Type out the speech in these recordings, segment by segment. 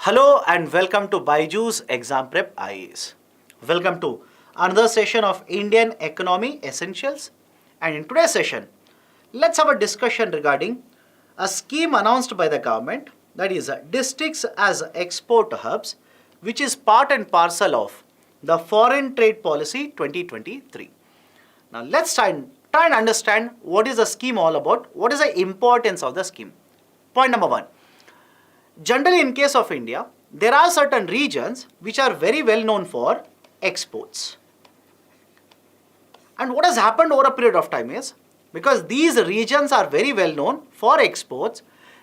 Hello and welcome to Byju's Exam Prep IAS. Welcome to another session of Indian Economy Essentials. And in today's session, let's have a discussion regarding a scheme announced by the government, that is districts as export hubs, which is part and parcel of the Foreign Trade Policy 2023. Now let's try and understand what is the scheme all about, what is the importance of the scheme. Point number one. Generally, in case of India, there are certain regions which are very well known for exports. And what has happened over a period of time is, because these regions are very well known for exports,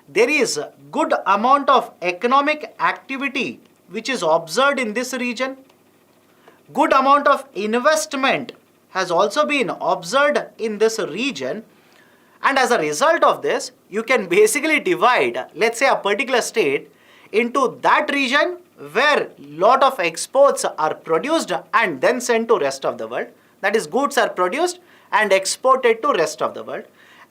there is good amount of economic activity which is observed in this region. Good amount of investment has also been observed in this region. And as a result of this, you can basically divide, let's say, a particular state into that region where lot of exports are produced and then sent to rest of the world. That is, goods are produced and exported to rest of the world,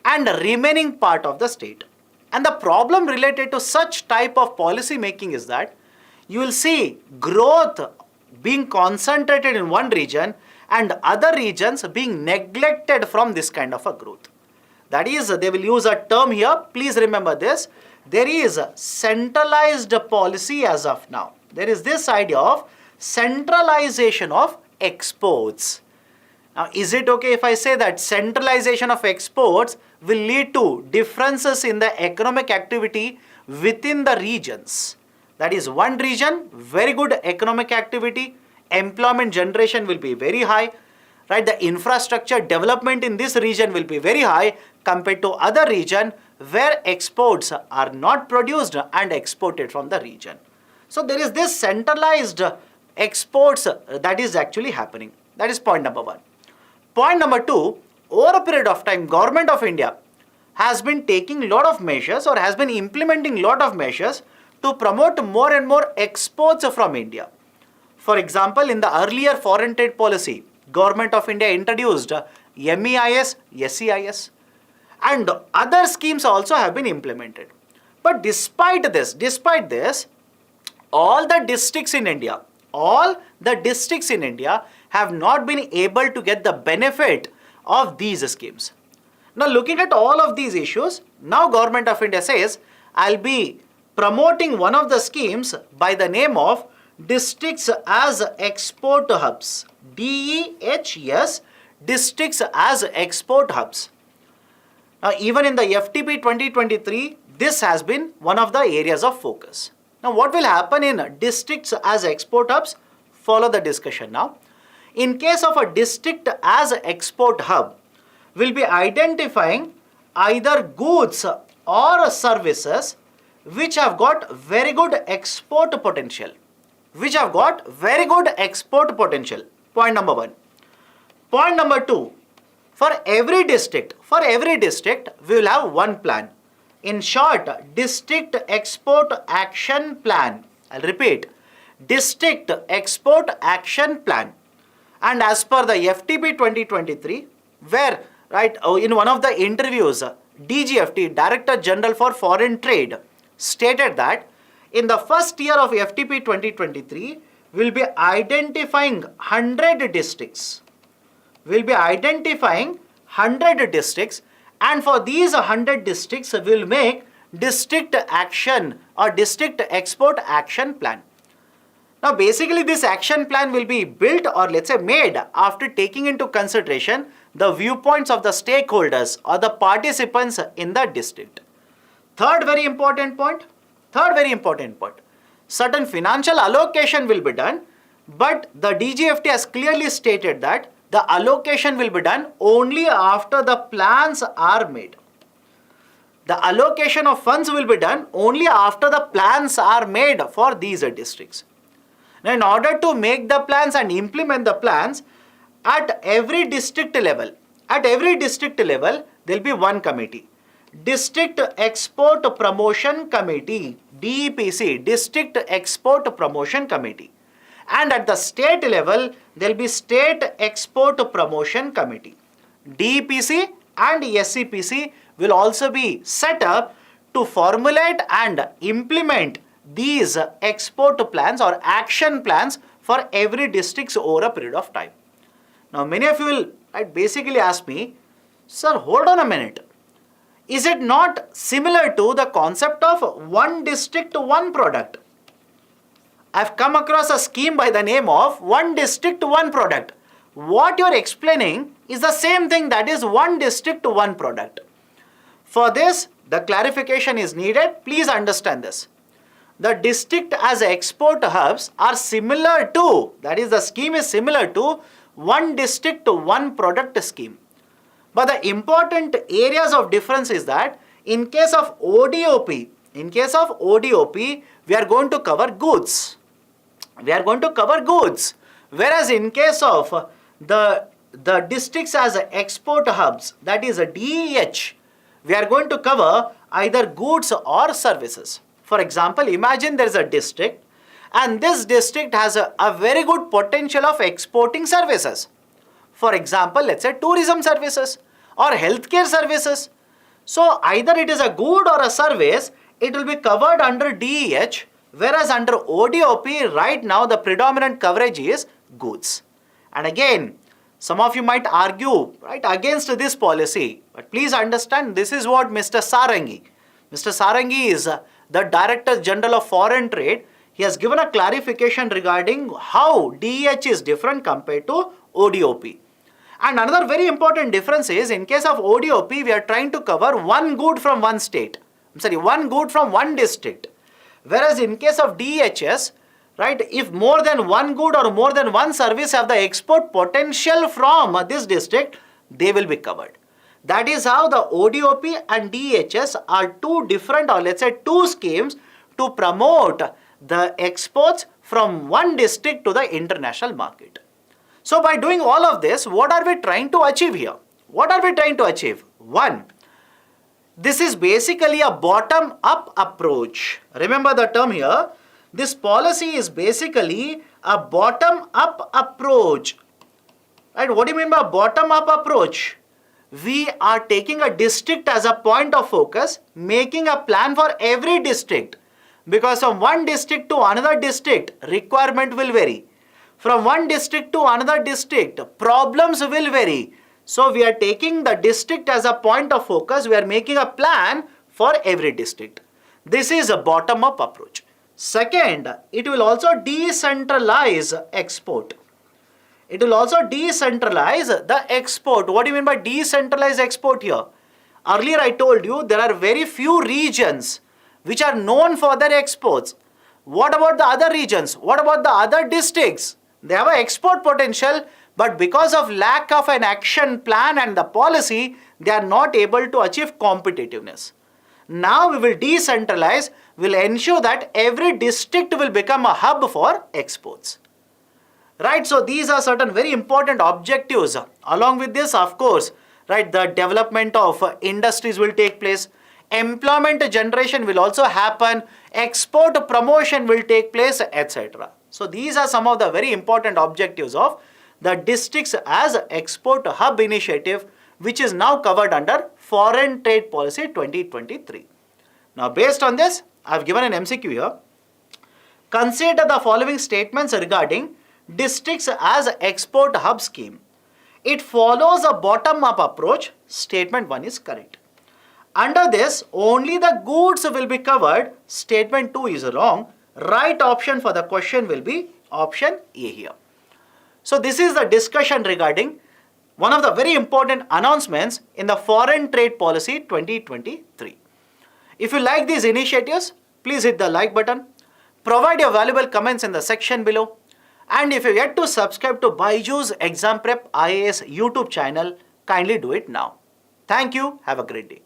and the remaining part of the state. And the problem related to such type of policy making is that you will see growth being concentrated in one region and other regions being neglected from this kind of a growth. That is, they will use a term here. Please remember this. There is centralized policy as of now. There is this idea of centralization of exports. Now, is it okay if I say that centralization of exports will lead to differences in the economic activity within the regions? That is, one region, very good economic activity, employment generation will be very high. Right, the infrastructure development in this region will be very high compared to other region where exports are not produced and exported from the region. So there is this centralized exports that is actually happening. That is point number one. Point number two, over a period of time, Government of India has been taking lot of measures or has been implementing lot of measures to promote more and more exports from India. For example, in the earlier foreign trade policy, Government of India introduced MEIS, SEIS, and other schemes also have been implemented. But despite this, all the districts in India have not been able to get the benefit of these schemes. Now, looking at all of these issues, now Government of India says, I'll be promoting one of the schemes by the name of Districts as Export Hubs. DEHS, Districts as Export Hubs. Now, even in the FTP 2023, this has been one of the areas of focus. Now, what will happen in Districts as Export Hubs? Follow the discussion now. In case of a District as Export Hub, we'll be identifying either goods or services which have got very good export potential. Point number one. Point number two, for every district, we will have one plan. In short, District Export Action Plan. I'll repeat, District Export Action Plan. And as per the FTP 2023, where, in one of the interviews, DGFT, Director General for Foreign Trade, stated that in the first year of FTP 2023, we'll be identifying 100 districts. And for these 100 districts, we'll make district action or district export action plan. Now, basically, this action plan will be built or let's say made after taking into consideration the viewpoints of the stakeholders or the participants in the district. Third very important point. Certain financial allocation will be done, but the DGFT has clearly stated that the allocation will be done only after the plans are made. The allocation of funds will be done only after the plans are made for these districts. Now, in order to make the plans and implement the plans, at every district level, there will be one committee. District Export Promotion Committee, DEPC, District Export Promotion Committee. And at the state level, there will be State Export Promotion Committee. DEPC and SEPC will also be set up to formulate and implement these export plans or action plans for every district over a period of time. Now, many of you will basically ask me, sir, hold on a minute. Is it not similar to the concept of one district, one product? I've come across a scheme by the name of one district, one product. What you're explaining is the same thing, that is one district, one product. For this, the clarification is needed. Please understand this. The district as export hubs are similar to, that is the scheme is similar to one district to one product scheme. But the important areas of difference is that in case of ODOP, we are going to cover goods. Whereas in case of the districts as export hubs, that is a DEH, we are going to cover either goods or services. For example, imagine there is a district and this district has a very good potential of exporting services. For example, let's say tourism services or healthcare services. So either it is a good or a service, it will be covered under DEH, whereas under ODOP right now the predominant coverage is goods. And again, some of you might argue against this policy, but please understand this is what Mr. Sarangi is the Director General of Foreign Trade. He has given a clarification regarding how DEH is different compared to ODOP. And another very important difference is in case of ODOP, we are trying to cover one good from one state. One good from one district. Whereas in case of DEHS, if more than one good or more than one service have the export potential from this district, they will be covered. That is how the ODOP and DEHS are two different, or let's say two schemes to promote the exports from one district to the international market. So by doing all of this, what are we trying to achieve here? One, this is basically a bottom-up approach. Remember the term here. This policy is basically a bottom-up approach. Right? What do you mean by bottom-up approach? We are taking a district as a point of focus, making a plan for every district. Because from one district to another district, requirement will vary. From one district to another district, problems will vary. So we are taking the district as a point of focus. We are making a plan for every district. This is a bottom-up approach. Second, it will also decentralize export. It will also decentralize the export. What do you mean by decentralized export here? Earlier I told you there are very few regions which are known for their exports. What about the other regions? What about the other districts? They have an export potential, but because of lack of an action plan and the policy, they are not able to achieve competitiveness. Now we will decentralize, will ensure that every district will become a hub for exports. Right, so these are certain very important objectives. Along with this, of course, the development of industries will take place. Employment generation will also happen. Export promotion will take place, etc. So these are some of the very important objectives of the districts as export hub initiative, which is now covered under Foreign Trade Policy 2023. Now based on this, I have given an MCQ here. Consider the following statements regarding districts as export hub scheme. It follows a bottom-up approach. Statement 1 is correct. Under this, only the goods will be covered. Statement 2 is wrong. Right option for the question will be option A here. So this is the discussion regarding one of the very important announcements in the Foreign Trade Policy 2023. If you like these initiatives, please hit the like button. Provide your valuable comments in the section below. And if you yet to subscribe to BYJU'S Exam Prep IAS YouTube channel, kindly do it now. Thank you. Have a great day.